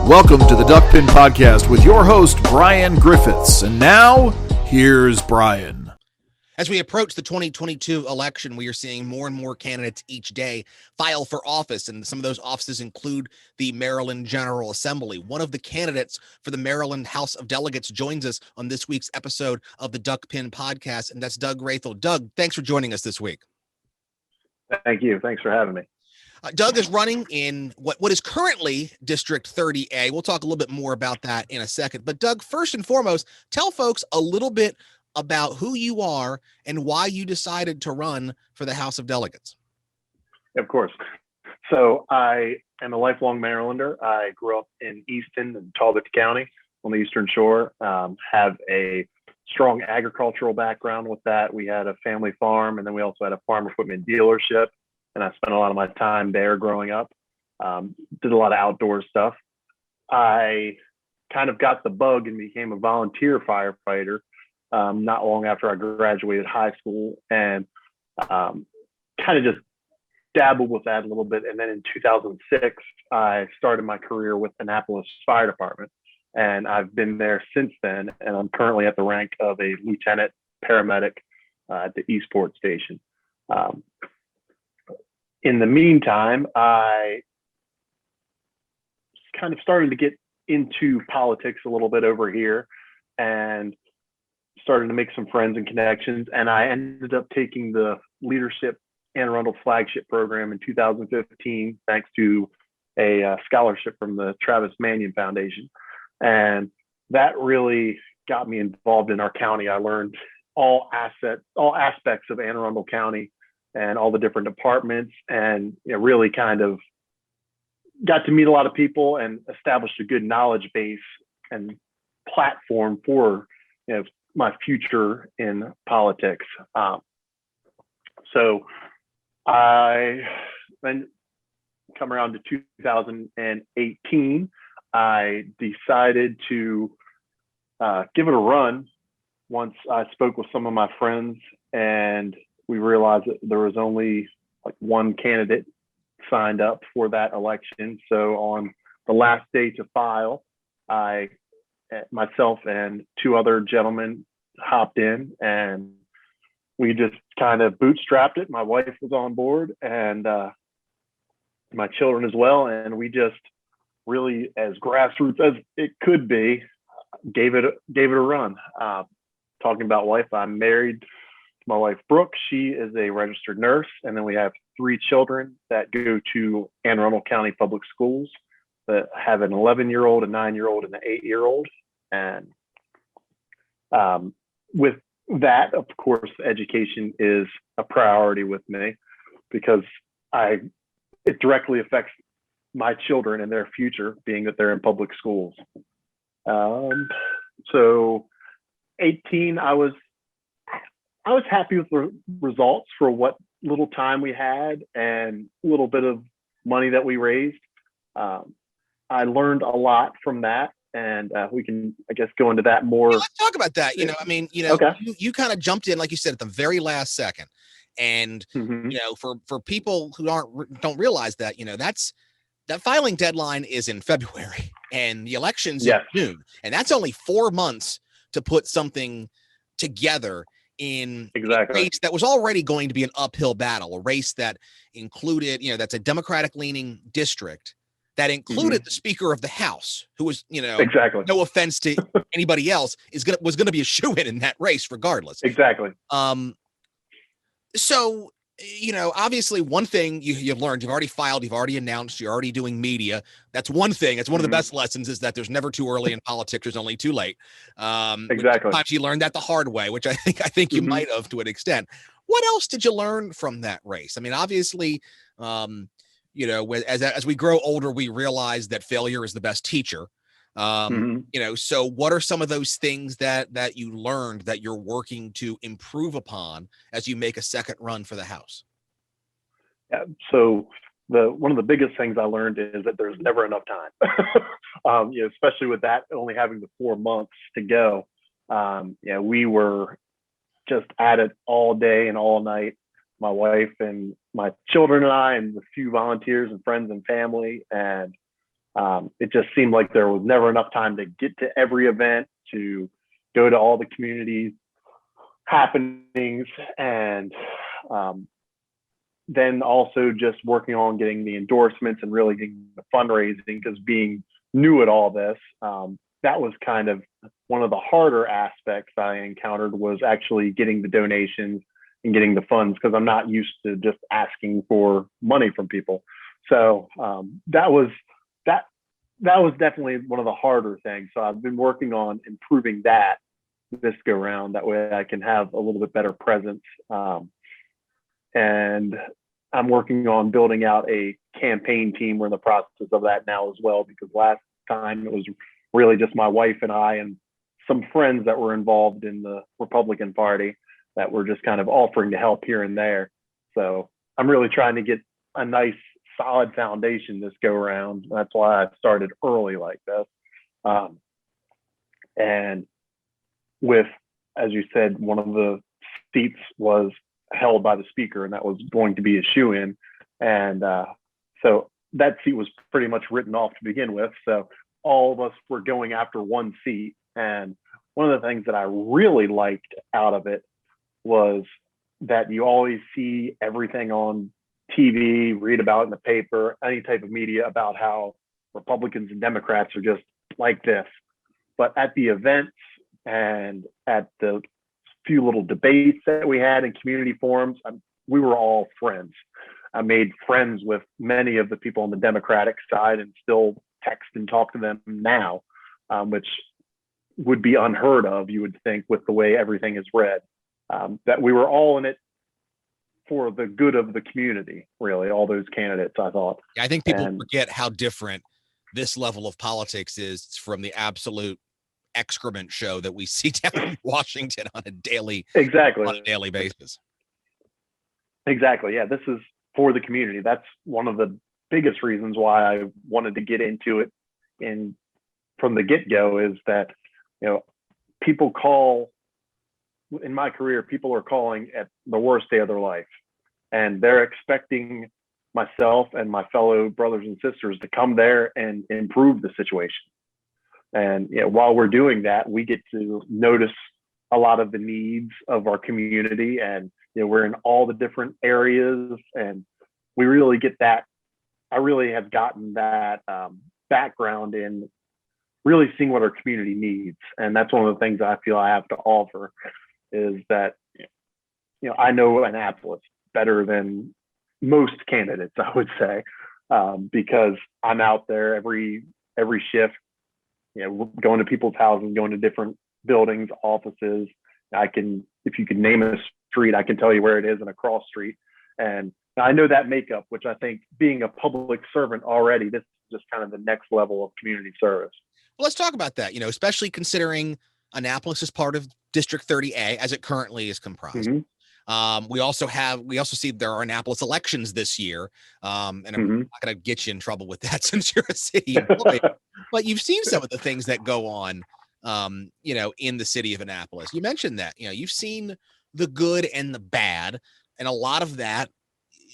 Welcome to the Duckpin Podcast with your host, Brian Griffiths. And now, here's Brian. As we approach the 2022 election, we are seeing more and more candidates each day file for office, and some of those offices include the Maryland General Assembly. One of the candidates for the Maryland House of Delegates joins us on this week's episode of the Duckpin Podcast, and that's Doug Rathell. Doug, thanks for joining us this week. Thank you. Thanks for having me. Doug is running in what is currently District 30A. We'll talk a little bit more about that in a second. But Doug, first and foremost, tell folks a little bit about who you are and why you decided to run for the House of Delegates. Of course. So I am a lifelong Marylander. I grew up in Easton and Talbot County on the Eastern Shore. Have a strong agricultural background with that. We had a family farm, and then we also had a farm equipment dealership. And I spent a lot of my time there growing up. Did a lot of outdoor stuff. I kind of got the bug and became a volunteer firefighter not long after I graduated high school, and kind of just dabbled with that a little bit. And then in 2006, I started my career with Annapolis Fire Department, and I've been there since then. And I'm currently at the rank of a lieutenant paramedic at the Eastport station. In the meantime, I kind of started to get into politics a little bit over here and started to make some friends and connections. And I ended up taking the Leadership Anne Arundel Flagship Program in 2015, thanks to a scholarship from the Travis Manion Foundation. And that really got me involved in our county. I learned all aspects of Anne Arundel County and all the different departments, and really kind of got to meet a lot of people and established a good knowledge base and platform for my future in politics. So I then come around to 2018, I decided to give it a run once I spoke with some of my friends, and we realized that there was only like one candidate signed up for that election. So on the last day to file, myself and two other gentlemen hopped in, and we just kind of bootstrapped it. My wife was on board, and my children as well. And we just really, as grassroots as it could be, gave it a run. Talking about wife, I'm married to my wife, Brooke. She is a registered nurse. And then we have three children that go to Anne Arundel County Public Schools that have an 11-year-old, a 9-year-old, and an 8-year-old. And with that, of course, education is a priority with me because it directly affects my children and their future, being that they're in public schools. So 18, I was happy with the results for what little time we had and a little bit of money that we raised. I learned a lot from that, and we can, I guess, go into that more. Yeah, let's talk about that. Okay. You kind of jumped in, like you said, at the very last second. And, for people who don't realize that, that filing deadline is in February and the election's in June. And that's only 4 months to put something together in a race that was already going to be an uphill battle, a race that included, that's a Democratic leaning district that included the Speaker of the House, who was, no offense to anybody else, was going to be a shoo-in in that race regardless. Exactly. So, obviously one thing you've learned, you've already filed, you've already announced, you're already doing media. That's one thing. It's one of the best lessons, is that there's never too early in politics. There's only too late. Exactly. Sometimes you learned that the hard way, which I think you might have to an extent. What else did you learn from that race? I mean, obviously, as we grow older, we realize that failure is the best teacher. So what are some of those things that you learned that you're working to improve upon as you make a second run for the House? Yeah. So one of the biggest things I learned is that there's never enough time, especially with that only having the 4 months to go. We were just at it all day and all night. My wife and my children and I, and a few volunteers and friends and family. And It just seemed like there was never enough time to get to every event, to go to all the community happenings, and then also just working on getting the endorsements and really getting the fundraising, because being new at all this, that was kind of one of the harder aspects I encountered, was actually getting the donations and getting the funds, because I'm not used to just asking for money from people. So that was definitely one of the harder things. So I've been working on improving that this go round. That way I can have a little bit better presence. And I'm working on building out a campaign team. We're in the process of that now as well, because last time it was really just my wife and I and some friends that were involved in the Republican Party that were just kind of offering to help here and there. So I'm really trying to get a nice solid foundation this go around. That's why I started early like this. And with, as you said, one of the seats was held by the speaker, and that was going to be a shoe-in. And so that seat was pretty much written off to begin with. So all of us were going after one seat. And one of the things that I really liked out of it was that you always see everything on TV, read about it in the paper, any type of media, about how Republicans and Democrats are just like this. But at the events and at the few little debates that we had in community forums, we were all friends. I made friends with many of the people on the Democratic side and still text and talk to them now, which would be unheard of, you would think, with the way everything is read. That we were all in it for the good of the community, really, all those candidates, I thought. Yeah, I think people forget how different this level of politics is from the absolute excrement show that we see down in Washington on a daily basis. Exactly. Yeah, this is for the community. That's one of the biggest reasons why I wanted to get into it from the get-go, is that, people call, in my career, people are calling at the worst day of their life, and they're expecting myself and my fellow brothers and sisters to come there and improve the situation. And while we're doing that, we get to notice a lot of the needs of our community, and we're in all the different areas, and we really get that. I really have gotten that background in really seeing what our community needs, and that's one of the things I feel I have to offer, is that I know Annapolis better than most candidates, I would say, because I'm out there every shift, going to people's houses, going to different buildings, offices. If you could name a street, I can tell you where it is in a cross street. And I know that makeup, which I think, being a public servant already, this is just kind of the next level of community service. Well, let's talk about that, especially considering Annapolis is part of District 30A as it currently is comprised. Mm-hmm. We also see there are Annapolis elections this year. And I'm not going to get you in trouble with that since you're a city employee, but you've seen some of the things that go on, in the city of Annapolis. You mentioned that, you've seen the good and the bad, and a lot of that,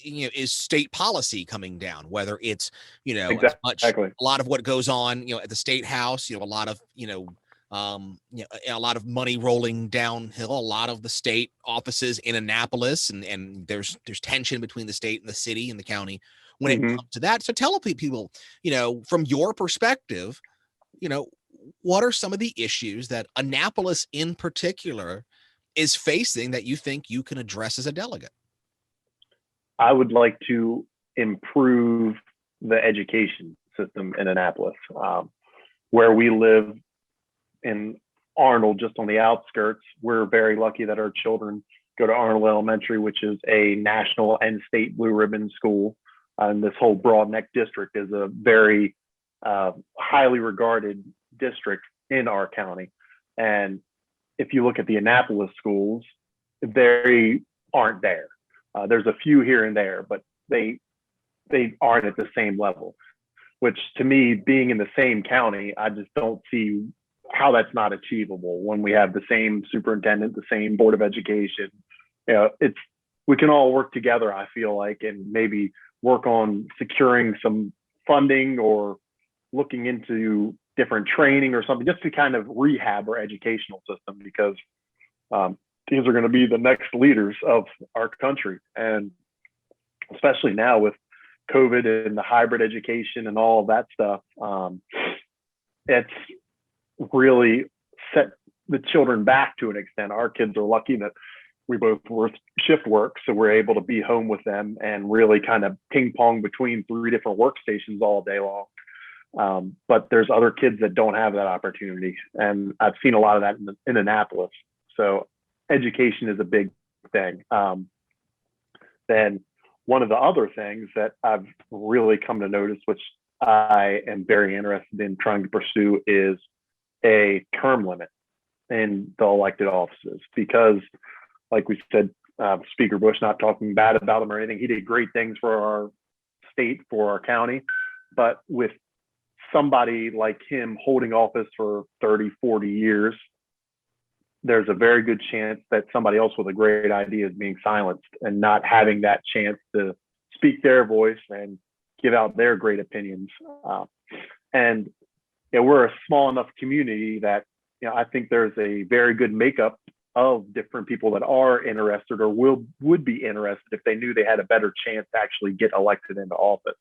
is state policy coming down, whether it's, exactly. a lot of what goes on, at the state house, a lot of, a lot of money rolling downhill, a lot of the state offices in Annapolis, and there's tension between the state and the city and the county when it comes to that. So tell people, from your perspective, what are some of the issues that Annapolis in particular is facing that you think you can address as a delegate? I would like to improve the education system in Annapolis. Where we live in Arnold, just on the outskirts, we're very lucky that our children go to Arnold Elementary, which is a national and state blue ribbon school. And this whole Broadneck district is a very highly regarded district in our county. And if you look at the Annapolis schools, they aren't there. There's a few here and there, but they aren't at the same level, which to me, being in the same county, I just don't see how that's not achievable when we have the same superintendent, the same board of education. We can all work together, I feel like, and maybe work on securing some funding or looking into different training or something just to kind of rehab our educational system, because these are going to be the next leaders of our country. And especially now with COVID and the hybrid education and all of that stuff, it's really set the children back to an extent. Our kids are lucky that we both work shift work, so we're able to be home with them and really kind of ping pong between 3 different workstations all day long. But there's other kids that don't have that opportunity, and I've seen a lot of that in Annapolis. So education is a big thing. Then one of the other things that I've really come to notice, which I am very interested in trying to pursue, is a term limit in the elected offices, because like we said, Speaker Busch, not talking bad about him or anything, he did great things for our state, for our county, but with somebody like him holding office for 30, 40 years, there's a very good chance that somebody else with a great idea is being silenced and not having that chance to speak their voice and give out their great opinions. And we're a small enough community that I think there's a very good makeup of different people that are interested or would be interested if they knew they had a better chance to actually get elected into office.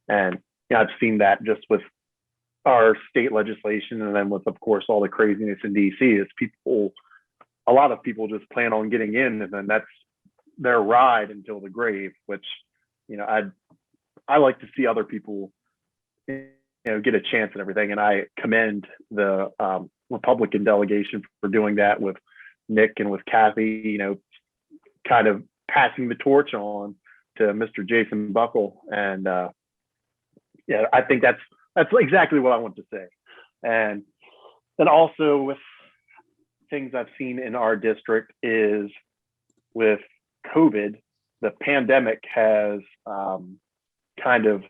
And I've seen that just with our state legislation, and then with, of course, all the craziness in DC, is a lot of people just plan on getting in, and then that's their ride until the grave, which I like to see other people get a chance and everything. And I commend the Republican delegation for doing that with Nick and with Kathy, kind of passing the torch on to Mr. Jason Buckle. And I think that's exactly what I want to say. And then also with things I've seen in our district is with COVID, the pandemic has kind of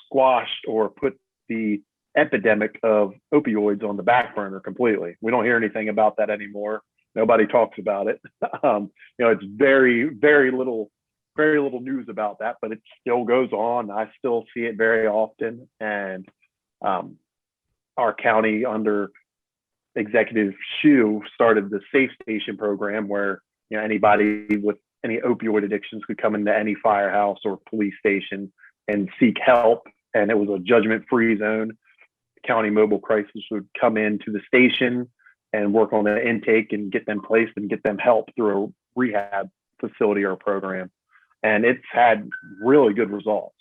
squashed or put the epidemic of opioids on the back burner completely. We don't hear anything about that anymore. Nobody talks about it. It's very, very little news about that, but it still goes on. I still see it very often. And our county under Executive Shue started the Safe Station program where anybody with any opioid addictions could come into any firehouse or police station and seek help. And it was a judgment-free zone. County Mobile Crisis would come into the station and work on the intake and get them placed and get them help through a rehab facility or program. And it's had really good results.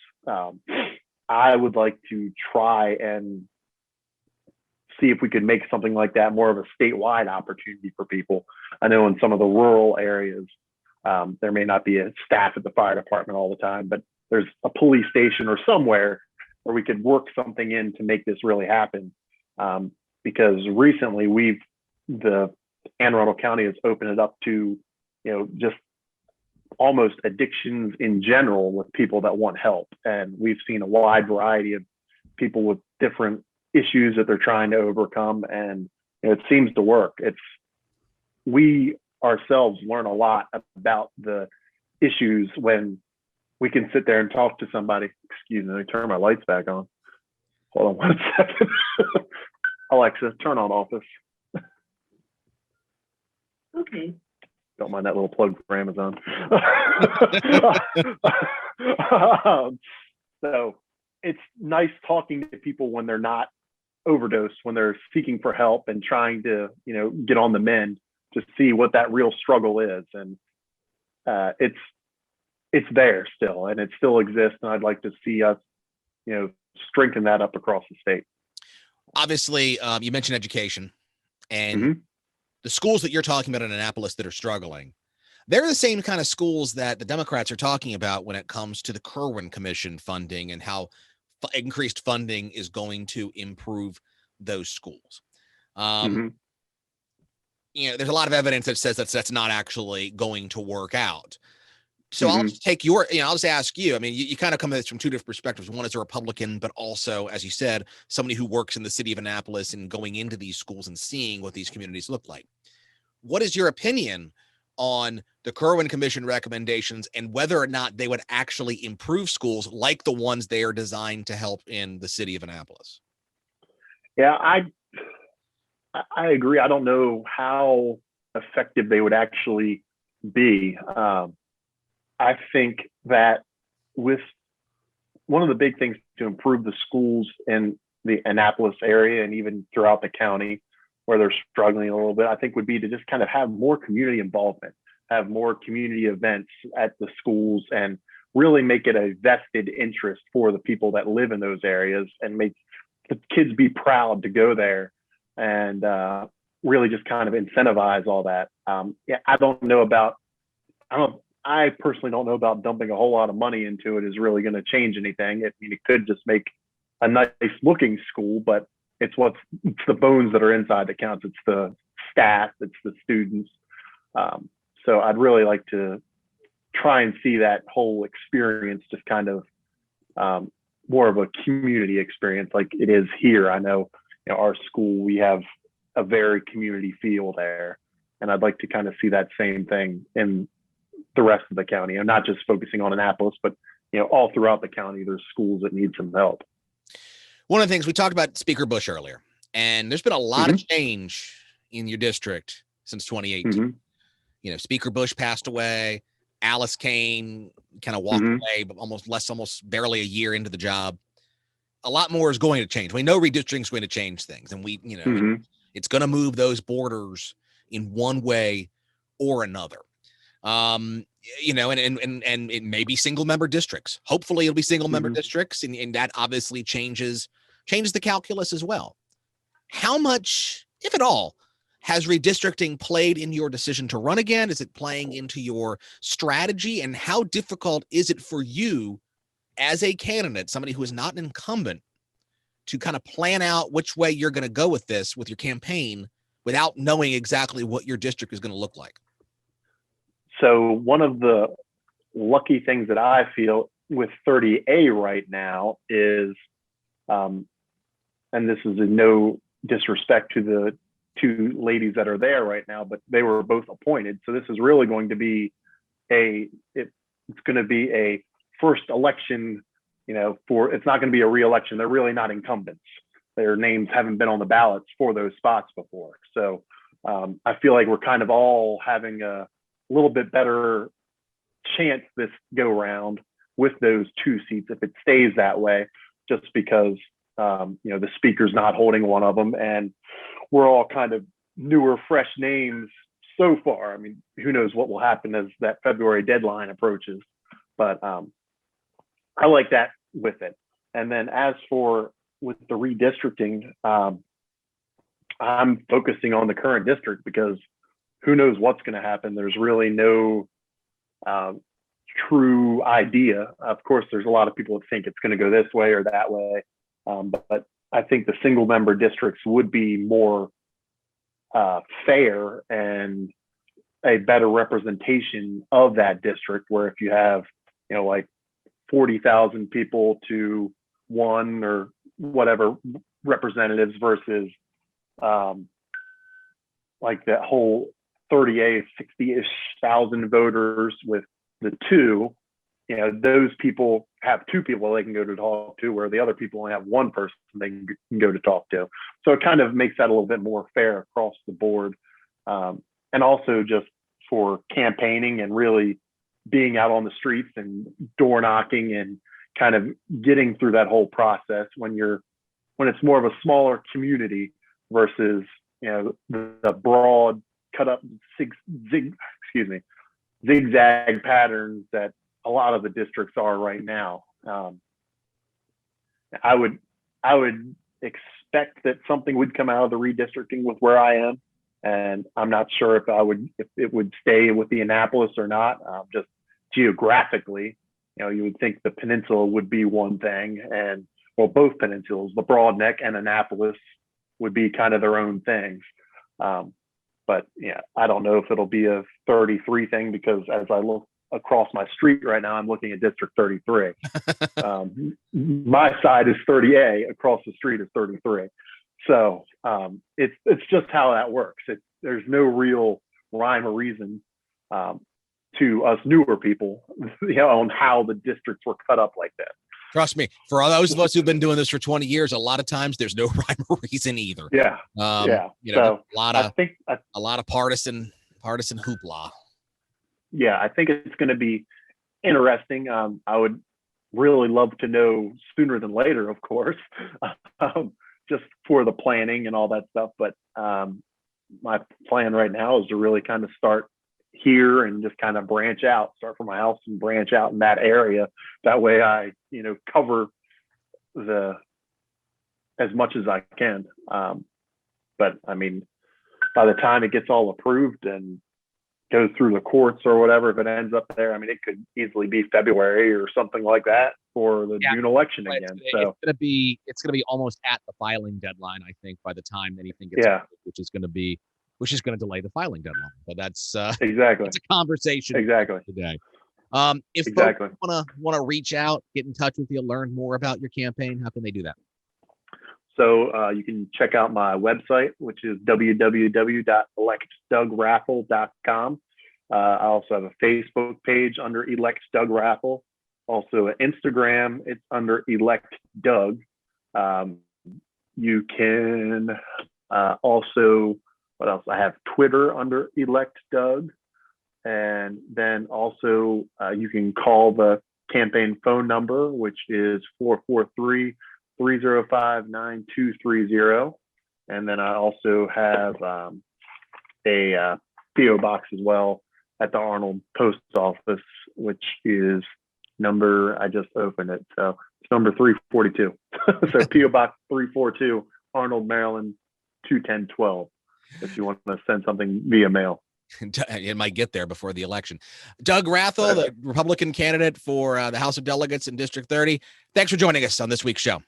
I would like to try and see if we could make something like that more of a statewide opportunity for people. I know in some of the rural areas, there may not be a staff at the fire department all the time, but there's a police station or somewhere where we could work something in to make this really happen. Because recently the Anne Arundel County has opened it up to, just almost addictions in general with people that want help. And we've seen a wide variety of people with different issues that they're trying to overcome. And it seems to work. We ourselves learn a lot about the issues when we can sit there and talk to somebody. Excuse me, let me turn my lights back on. Hold on 1 second. Alexa, turn on Office. Okay. Don't mind that little plug for Amazon. So it's nice talking to people when they're not overdosed, when they're seeking for help and trying to, get on the mend, to see what that real struggle is. And it's there still, and it still exists. And I'd like to see us, strengthen that up across the state. Obviously, you mentioned education, and the schools that you're talking about in Annapolis that are struggling, they're the same kind of schools that the Democrats are talking about when it comes to the Kirwan Commission funding and how increased funding is going to improve those schools. There's a lot of evidence that says that's not actually going to work out. So I'll just take I'll just ask you, you kind of come at this from 2 different perspectives. One is a Republican, but also, as you said, somebody who works in the city of Annapolis and going into these schools and seeing what these communities look like. What is your opinion on the Kirwan Commission recommendations and whether or not they would actually improve schools like the ones they are designed to help in the city of Annapolis? Yeah, I agree. I don't know how effective they would actually be. I think that with one of the big things to improve the schools in the Annapolis area and even throughout the county where they're struggling a little bit, I think would be to just kind of have more community involvement, have more community events at the schools, and really make it a vested interest for the people that live in those areas, and make the kids be proud to go there, and really just kind of incentivize all that. Yeah, I personally don't know about dumping a whole lot of money into it is really going to change anything. I mean, it could just make a nice looking school, but it's the bones that are inside that counts. It's the staff, it's the students. So I'd really like to try and see that whole experience just kind of more of a community experience like it is here. I know, our school, we have a very community feel there, and I'd like to kind of see that same thing in the rest of the county, and not just focusing on Annapolis, but all throughout the county, there's schools that need some help. One of the things we talked about Speaker Busch earlier, and there's been a lot of change in your district since 2018. Speaker Busch passed away. Alice Cain kind of walked away, but almost barely a year into the job. A lot more is going to change. We know redistricting is going to change things, and it's going to move those borders in one way or another. And it may be single member districts. Hopefully it'll be single member districts, and that obviously changes the calculus as well. How much, if at all, has redistricting played in your decision to run again? Is it playing into your strategy? And how difficult is it for you as a candidate, somebody who is not an incumbent, to kind of plan out which way you're going to go with this, with your campaign, without knowing exactly what your district is going to look like? So one of the lucky things that I feel with 30A right now is, and this is in no disrespect to the two ladies that are there right now, but they were both appointed. So this is really going to be it's going to be a first election, it's not going to be a re-election. They're really not incumbents. Their names haven't been on the ballots for those spots before. So I feel like we're kind of all having a little bit better chance this go round with those two seats if it stays that way, just because the speaker's not holding one of them, and we're all kind of newer, fresh names so far. I mean, who knows what will happen as that February deadline approaches, but I like that with it. And then as for with the redistricting, I'm focusing on the current district because who knows what's going to happen. There's really no true idea. Of course, there's a lot of people that think it's going to go this way or that way. But I think the single member districts would be more fair and a better representation of that district, where if you have, like 40,000 people to one or whatever representatives versus like that whole 30A, 60-ish thousand voters with the two, those people have two people they can go to talk to, where the other people only have one person they can go to talk to. So it kind of makes that a little bit more fair across the board. And also just for campaigning and really being out on the streets and door knocking and kind of getting through that whole process when it's more of a smaller community versus, the broad cut up zigzag patterns that a lot of the districts are right now. I would expect that something would come out of the redistricting with where I am, and I'm not sure if it would stay with the Annapolis or not. Just geographically, you would think the peninsula would be one thing, and both peninsulas, the Broad Neck and Annapolis, would be kind of their own things. But yeah, I don't know if it'll be a 33 thing, because as I look across my street right now, I'm looking at District 33. My side is 30A, across the street is 33. So it's just how that works. There's no real rhyme or reason to us newer people, on how the districts were cut up like that. Trust me, for all those of us who've been doing this for 20 years, a lot of times there's no rhyme or reason either. Yeah. You know, So a lot of partisan hoopla. Yeah, I think it's going to be interesting. I would really love to know sooner than later, of course, just for the planning and all that stuff. But my plan right now is to really kind of start here and just kind of branch out, start from my house and branch out in that area. That way I, cover as much as I can. But I mean, by the time it gets all approved and goes through the courts or whatever, if it ends up there, I mean, it could easily be February or something like that for the June election again. So it's gonna be almost at the filing deadline, I think, by the time anything gets approved, which is going to delay the filing deadline. But that's exactly. It's a conversation today. If folks want to reach out, get in touch with you, learn more about your campaign, how can they do that? So you can check out my website, which is www.electdougrathell.com. I also have a Facebook page under Elect Doug Rathell. Also an Instagram, it's under Elect Doug. You can also, what else? I have Twitter under Elect Doug. And then also you can call the campaign phone number, which is 443-305-9230. And then I also have a PO box as well at the Arnold Post Office, which is I just opened it. So it's number 342. So PO Box 342, Arnold, Maryland, 21012, if you want to send something via mail. It might get there before the election. Doug Rathell, the Republican candidate for the House of Delegates in District 30. Thanks for joining us on this week's show.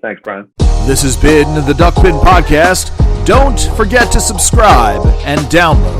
Thanks, Brian. This has been the Duckpin Podcast. Don't forget to subscribe and download